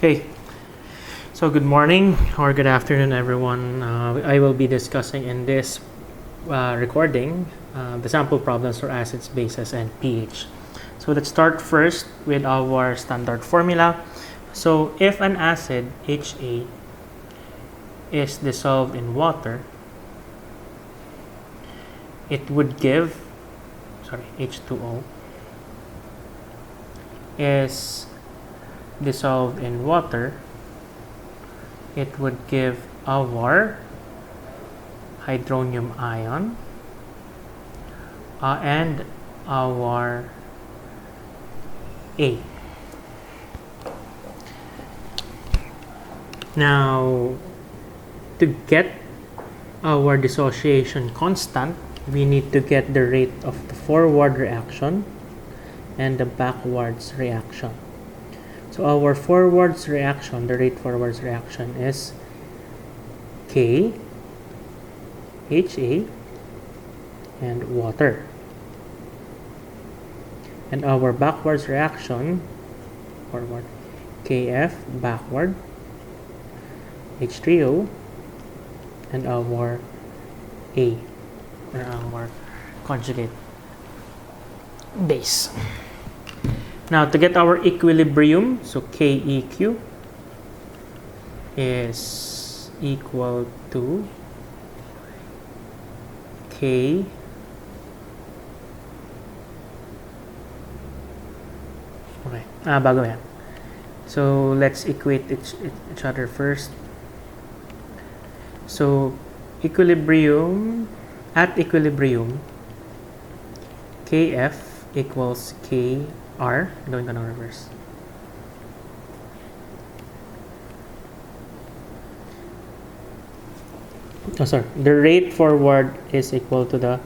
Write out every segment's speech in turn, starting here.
Okay, so good morning or good afternoon, everyone. I will be discussing in this recording the sample problems for acids, bases, and pH. So let's start first with our standard formula. So if an acid HA is dissolved in water, it would give, H2O is dissolved in water, it would give our hydronium ion and our A. Now, to get our dissociation constant, we need to get the rate of the forward reaction and the backwards reaction. So our forwards reaction, the rate forwards reaction is K, HA, and water. And our backwards reaction, forward, KF, backward, H3O, and our A, or our conjugate base. Now, to get our equilibrium, so KEQ is equal to K bago yan. So, let's equate each other first. So, at equilibrium, KF equals KR. Going to reverse. The rate forward is equal to the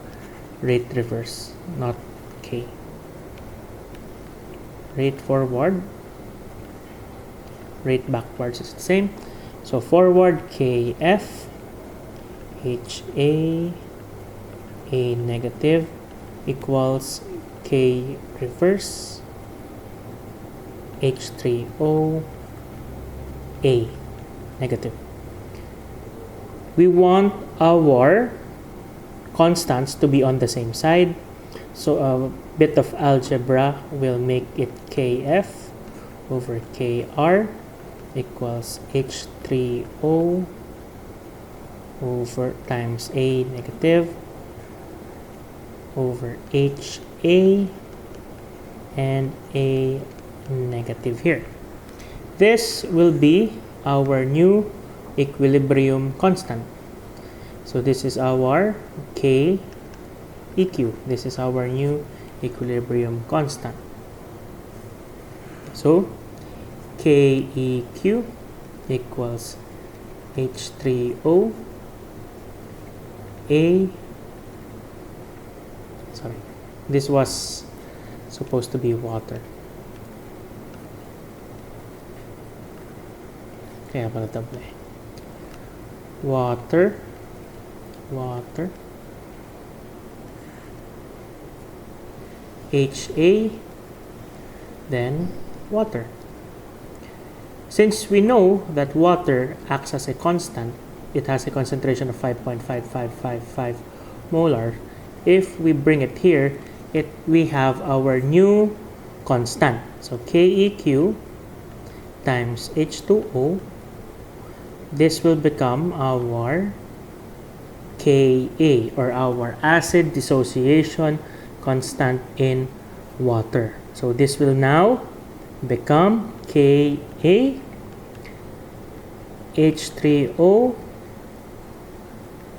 rate reverse, not K. Rate forward, rate backwards is the same. So forward KF, HA, A negative equals K reverse, H3O, A negative. We want our constants to be on the same side. So a bit of algebra will make it KF over KR equals H3O over times A negative over HA and A negative here. This will be our new equilibrium constant. So this is our KEQ. This is our new equilibrium constant. So KEQ equals H3O A. This was supposed to be water. Kaya pala double. Water, HA, then water. Since we know that water acts as a constant, it has a concentration of 5.5555 molar. If we bring it here, we have our new constant. So KEQ times H2O. This will become our Ka, or our acid dissociation constant in water. So this will now become Ka, H3O,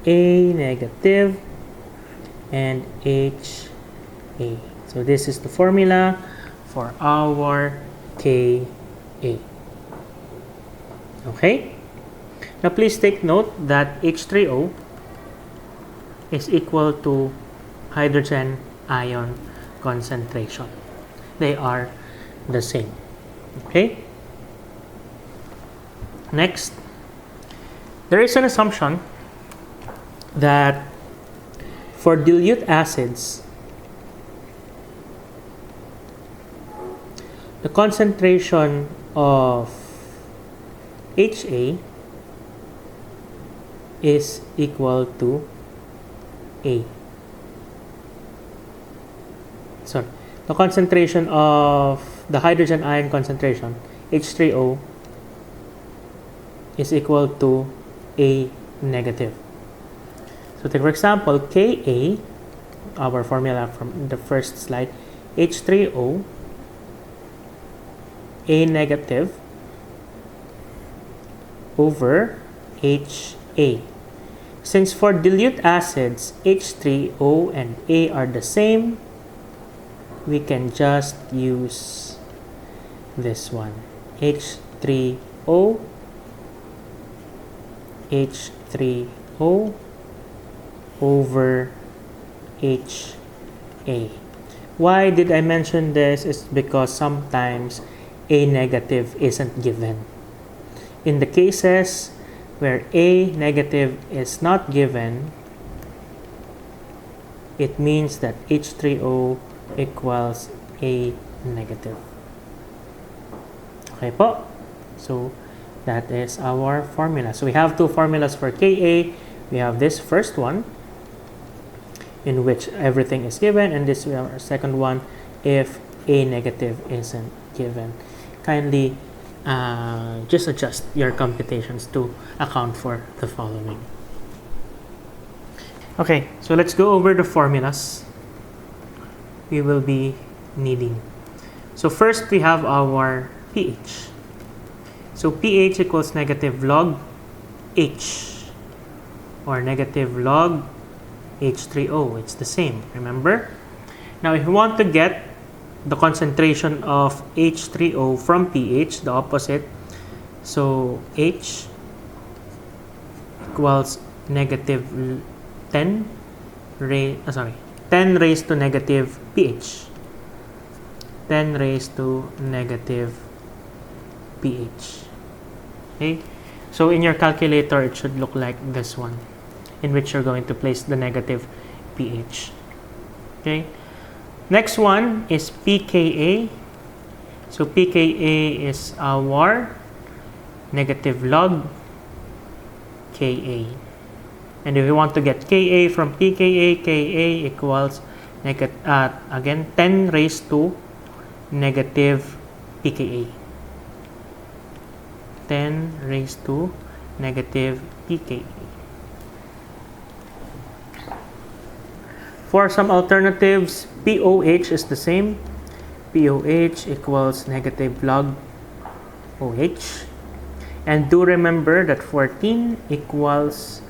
A negative, and HA. So this is the formula for our Ka. Okay? Now please take note that H3O is equal to hydrogen ion concentration. They are the same. Okay? Next, there is an assumption that for dilute acids, the concentration of HA is equal to A. Sorry, the concentration of the hydrogen ion concentration, H3O, is equal to A negative. So take for example, Ka, our formula from the first slide, H3O, A negative over HA. Since for dilute acids, H3O and A are the same, we can just use this one, H3O, H3O over HA. Why did I mention this? Is because sometimes A negative isn't given. In the cases where A negative is not given, it means that H3O equals A negative. Okay po? So that is our formula. So we have two formulas for Ka. We have this first one, in which everything is given, and this our second one if A negative isn't given. Kindly just adjust your computations to account for the following. Okay, so let's go over the formulas we will be needing. So first we have our pH. So pH equals negative log H, or negative log H3O. It's the same, remember? Now if you want to get the concentration of H3O from pH, the opposite, so H equals negative 10 raised to negative pH. 10 raised to negative pH. Okay, so in your calculator it should look like this one, in which you're going to place the negative pH. Okay, next one is pKa. So pKa is our negative log Ka. And if we want to get Ka from pKa, Ka equals again 10 raised to negative pKa. 10 raised to negative pKa. For some alternatives, POH is the same. POH equals negative log OH. And do remember that 14 equals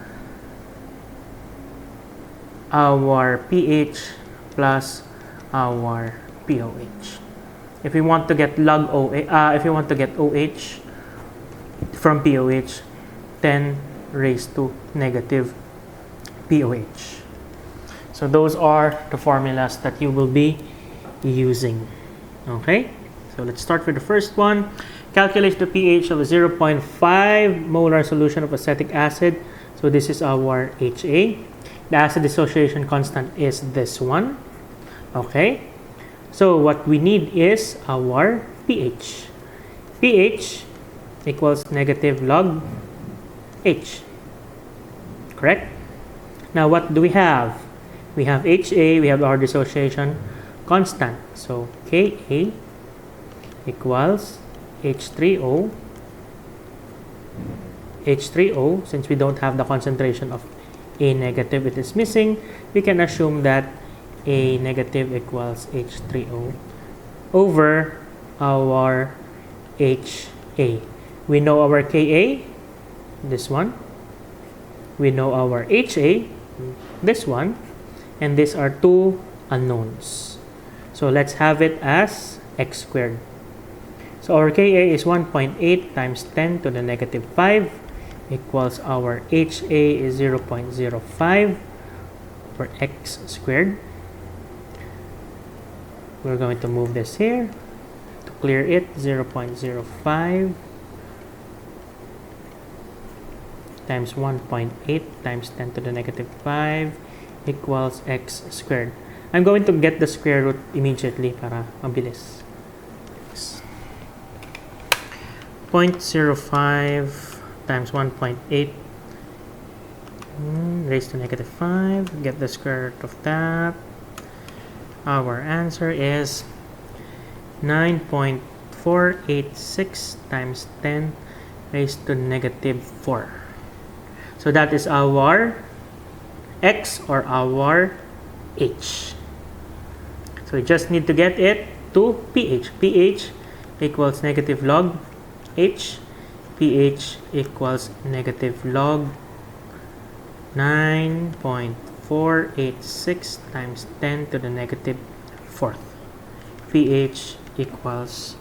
our pH plus our POH. If we want to get log OH, if you want to get OH from POH, 10 raised to negative POH. So those are the formulas that you will be using. Okay, so let's start with the first one. Calculate the pH of a 0.5 molar solution of acetic acid. So this is our HA. The acid dissociation constant is this one. Okay, so what we need is our pH. pH equals negative log H. Correct? Now what do we have? We have HA, we have our dissociation constant. So Ka equals H3O. H3O, since we don't have the concentration of A negative, it is missing. We can assume that A negative equals H3O over our HA. We know our Ka, this one. We know our HA, this one. And these are two unknowns. So let's have it as x squared. So our Ka is 1.8 times 10 to the negative 5 equals our HA is 0.05 for x squared. We're going to move this here to clear it. 0.05 times 1.8 times 10 to the negative 5 equals x squared. I'm going to get the square root immediately para mabilis. 0.05 times 1.8 raised to negative 5. Get the square root of that. Our answer is 9.486 times 10 raised to negative 4. So that is our x or our h. So we just need to get it to pH. pH equals negative log h. pH equals negative log 9.486 times 10 to the negative 4th. pH equals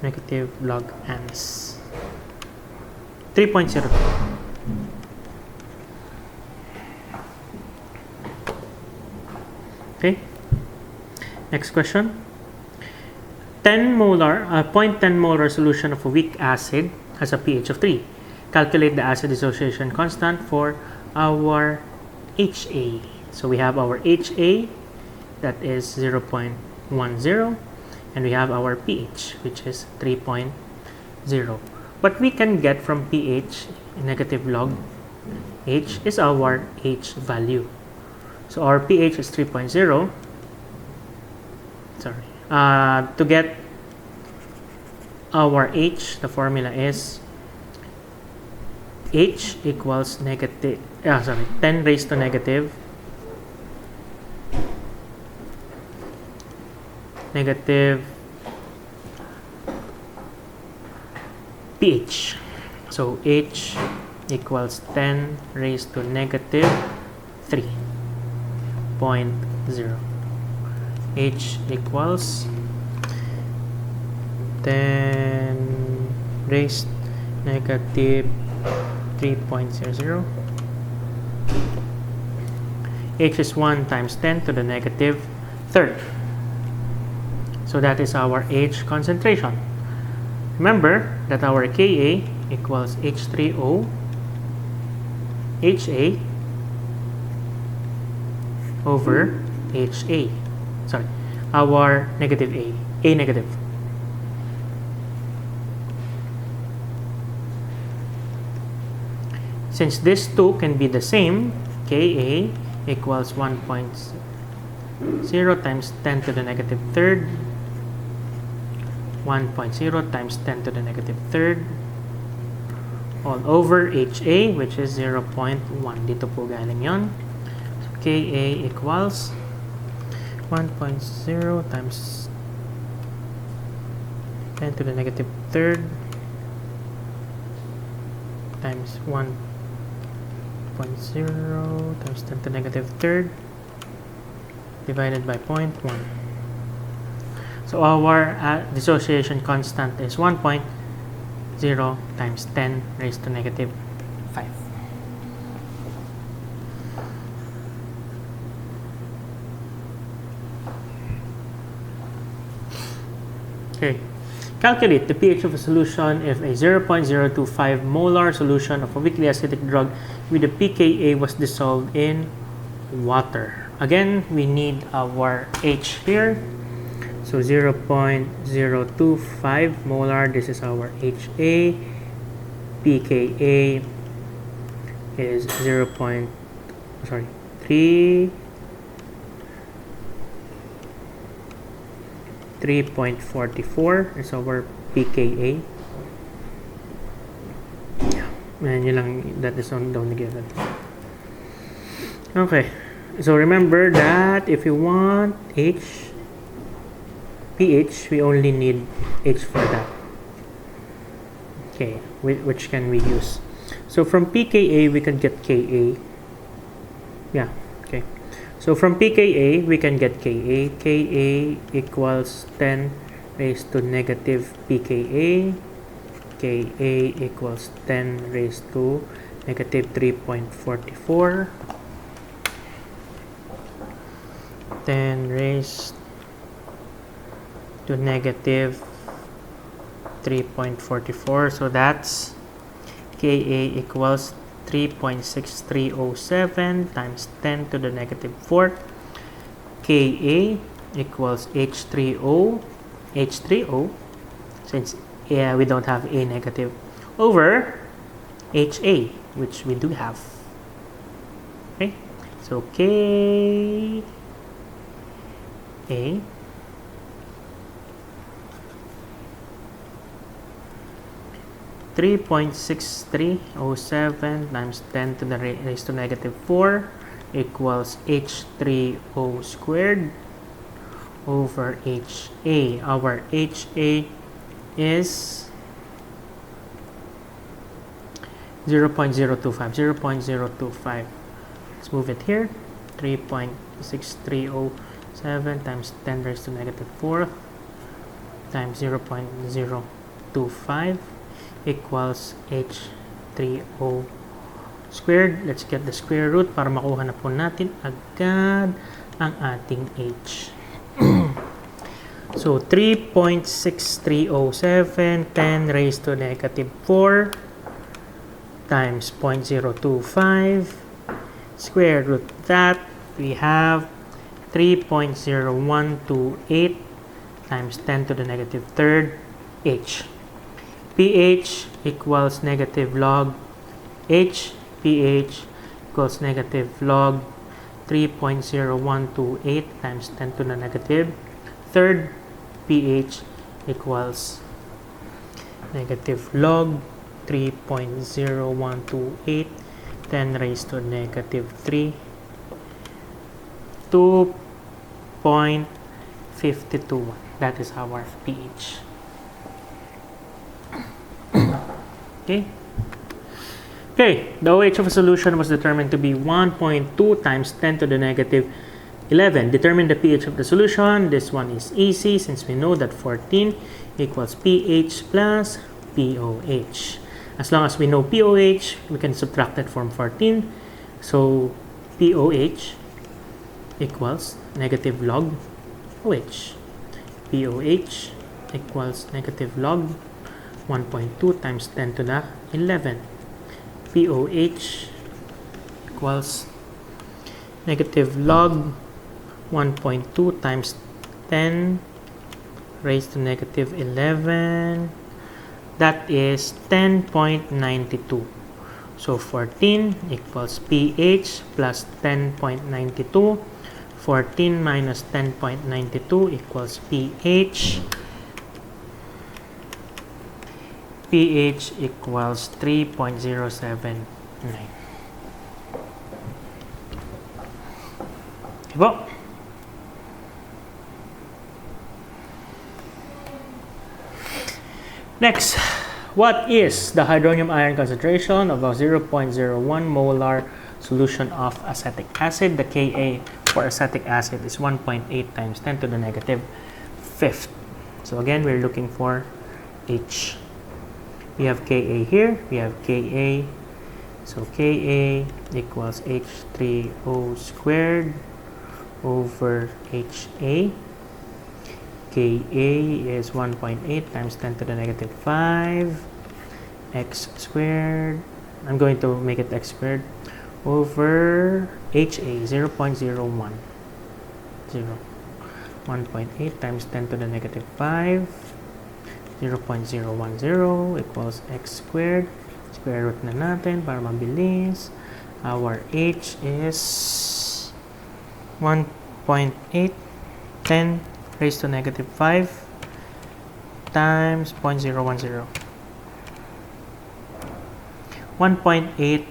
negative log ans 3.02. Okay, next question. 10 molar, 0.10 molar solution of a weak acid has a pH of 3. Calculate the acid dissociation constant for our HA. So we have our HA, that is 0.10, and we have our pH, which is 3.0. What we can get from pH, negative log H, is our H value. So our pH is 3.0. Sorry. To get our H, the formula is H equals negative, 10 raised to negative pH. So H equals 10 raised to negative 3.0. H equals 10 raised negative 3.00. H is 1 times 10 to the negative third. So that is our H concentration. Remember that our Ka equals H3O HA over HA. Sorry, our negative A negative. Since these two can be the same, Ka equals 1.0 times 10 to the negative third, 1.0 times 10 to the negative third, all over HA, which is 0.1. Dito po galing yon. So Ka equals 1.0 times 10 to the negative third times 1.0 times 10 to the negative third divided by 0.1. So our dissociation constant is 1.0 times 10 raised to negative 5. Okay. Calculate the pH of a solution if a 0.025 molar solution of a weakly acidic drug with a pKa was dissolved in water. Again, we need our H here. So 0.025 molar, this is our HA. pKa is 3.44 is our pKa. And yun lang, that is only given. Okay, so remember that if you want pH, we only need H for that. Okay, which can we use? So from pKa, we can get Ka. Yeah, okay. So from pKa, we can get Ka. Ka equals 10 raised to negative pKa. Ka equals 10 raised to negative 3.44. 10 raised to negative 3.44. So that's Ka equals 3.6307 times 10 to the negative 4. Ka equals H3O. Since yeah, we don't have A negative, over HA, which we do have. Okay, so K A (3.6307) times 10 to the raised to negative 4 equals H3O squared over HA. Our HA is 0.025. 0.025. Let's move it here. 3.6307 times 10 raised to negative 4 times 0.025 equals H3O squared. Let's get the square root para makuha na po natin agad ang ating H. So, 3.6307, 10 raised to negative 4 times 0.025 square root that, we have 3.0128 times 10 to the negative third H. pH equals negative log H. pH equals negative log 3.0128 times 10 to the negative third pH equals negative log 3.0128 10 raised to negative 3 2.52. That is our pH. Okay. Okay, the OH of a solution was determined to be 1.2 times 10 to the negative 11. Determine the pH of the solution. This one is easy since we know that 14 equals pH plus POH. As long as we know POH, we can subtract it from 14. So POH equals negative log OH. POH equals negative log 1.2 times 10 to the 11. POH equals negative log 1.2 times 10 raised to negative 11. That is 10.92. So 14 equals pH plus 10.92. 14 minus 10.92 equals pH. pH equals 3.079. Diba? Next, what is the hydronium ion concentration of a 0.01 molar solution of acetic acid? The Ka for acetic acid is 1.8 times 10 to the negative fifth. So again, we're looking for H. We have Ka here, we have Ka. So Ka equals H3O squared over HA. Ka is 1.8 times 10 to the negative 5 x squared. I'm going to make it x squared over HA 0.01. 1.8 times 10 to the negative 5. 0.010 equals x squared. Square root na natin para mabilis. Our H is 1.8 10 raised to negative 5 times 0.010. 1.8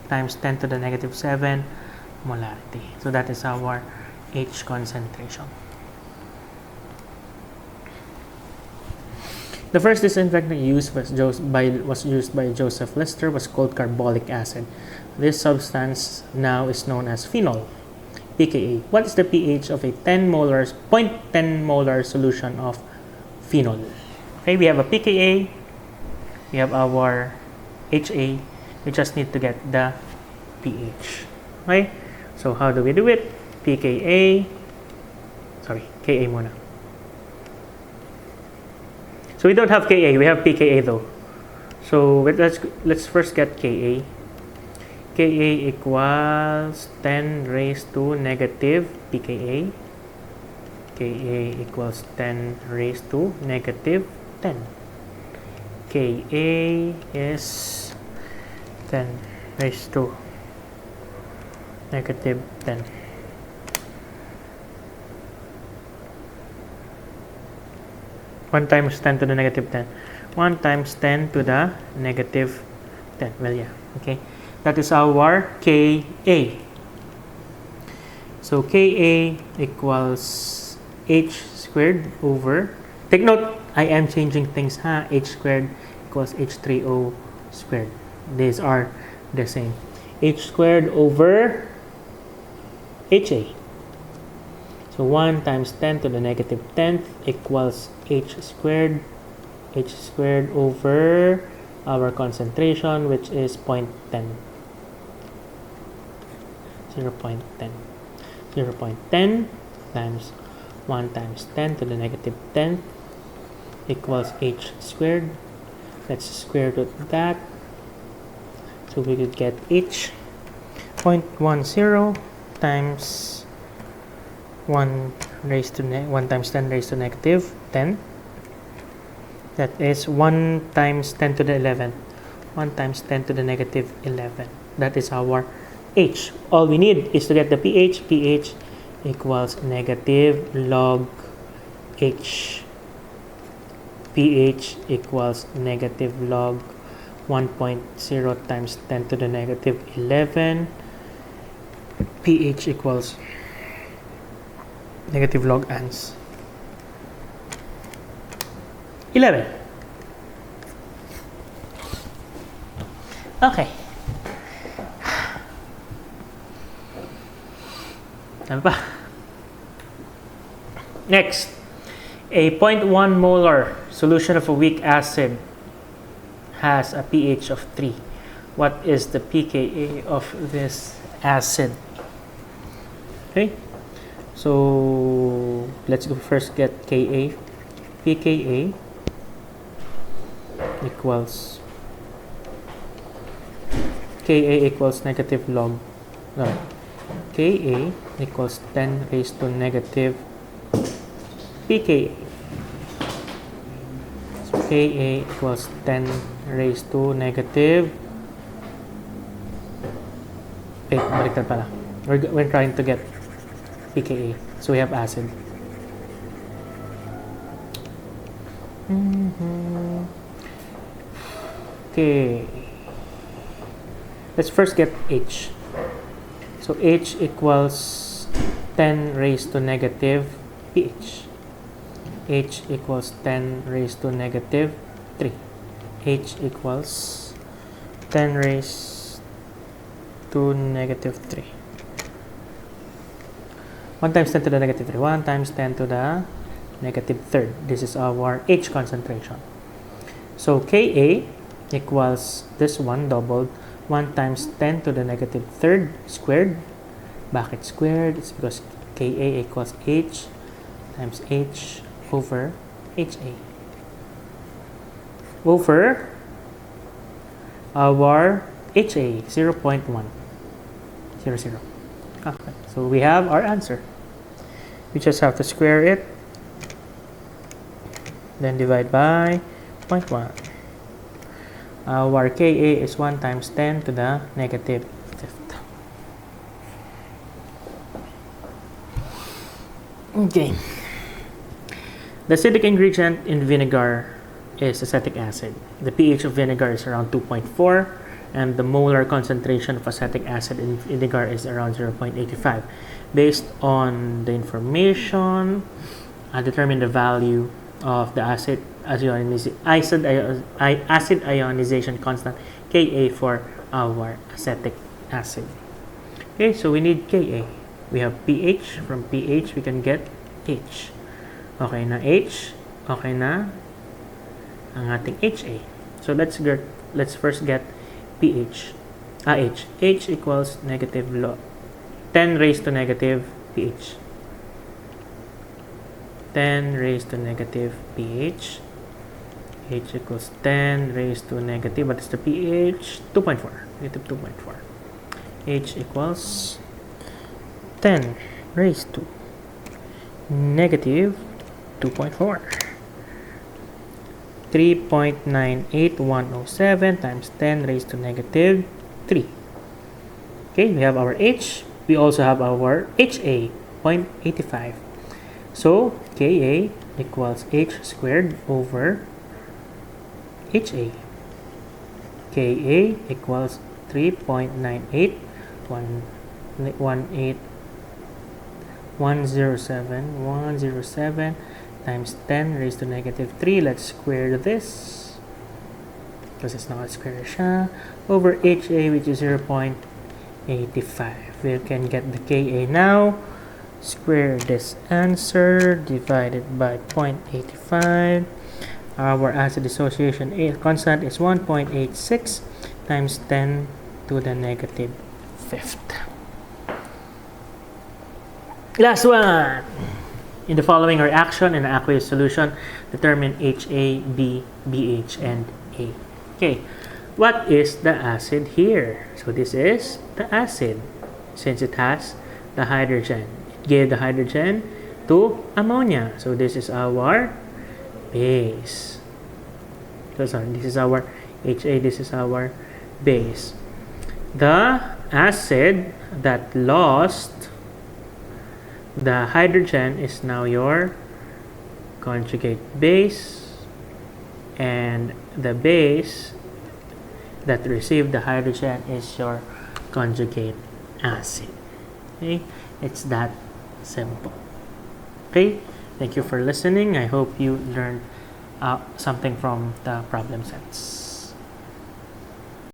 times 10 to the negative 7 molarity. So that is our H concentration. The first disinfectant used was used by Joseph Lister was called carbolic acid. This substance now is known as phenol, pKa. What is the pH of a 0.10 molar solution of phenol? Okay, we have a pKa, we have our HA, we just need to get the pH. Okay, so how do we do it? pKa, Ka muna. So we don't have Ka, we have pKa though. So let's first get Ka. Ka equals 10 raised to negative pKa. Ka equals 10 raised to negative 10. Ka is 10 raised to negative 10. One times 10 to the negative 10. 1 times 10 to the negative 10. Well, yeah. Okay. That is our Ka. So Ka equals h squared over, take note, I am changing things, h squared equals h3o squared. These are the same. H squared over ha. So 1 times 10 to the negative 10th equals h squared over our concentration, which is 0.10. 0.10. 0.10 times 1 times 10 to the negative 10th equals h squared. Let's square root that. So we could get h 0.10 times 1 times 10 raised to negative 10. That is 1 times 10 to the 11th. 1 times 10 to the negative 11. That is our h. All we need is to get the pH. pH equals negative log h. pH equals negative log 1.0 times 10 to the negative 11. pH equals negative log ans 11. Okay. Ano pa? Next, a 0.1 molar solution of a weak acid has a pH of 3. What is the pKa of this acid? Okay. So let's go first get Ka. pKa equals negative log Ka equals 10 raised to negative pKa. So Ka equals 10 raised to negative, baliktad pala. We're trying to get pKa. So we have acid. Okay. Let's first get H. So H equals 10 raised to negative pH. H equals 10 raised to negative 3. H equals 10 raised to negative 3. 1 times 10 to the negative 3. 1 times 10 to the negative third. This is our H concentration. So Ka equals this one doubled. 1 times 10 to the negative third squared. Bakit squared? It's because Ka equals H times H over Ha. Over our Ha, 0.100. Okay, so we have our answer. We just have to square it, then divide by 0.1. Our Ka is 1 times 10 to the negative fifth. Okay. The acidic ingredient in vinegar is acetic acid. The pH of vinegar is around 2.4, and the molar concentration of acetic acid in vinegar is around 0.85. Based on the information, determine the value of the acid ionization constant Ka for our acetic acid. Okay, so we need Ka. We have pH. From pH, we can get H. Okay na H. Okay na ang ating Ha. So let's first get pH. H. H equals negative log 10 raised to negative pH. 10 raised to negative pH. H equals 10 raised to negative, what is the pH? 2.4. Negative 2.4. H equals 10 raised to negative 2.4. 3.98107 times 10 raised to negative 3. Okay, we have our H. We also have our HA, 0.85. So, Ka equals H squared over HA. Ka equals 3.98107 times 10 raised to negative 3. Let's square this because it's not square siya, over HA, which is 0.85. We can get the Ka now. Square this answer divided by 0.85. Our acid dissociation constant is 1.86 times 10 to the negative fifth. Last one. In the following reaction in an aqueous solution, determine HA, B, BH, and A. Okay, what is the acid here? So this is the acid since it has the hydrogen. It gave the hydrogen to ammonia. So this is our base. So sorry, this is our HA, this is our base. The acid that lost the hydrogen is now your conjugate base, and the base that received the hydrogen is your conjugate acid. Okay, it's that simple. Okay, thank you for listening. I hope you learned something from the problem sets.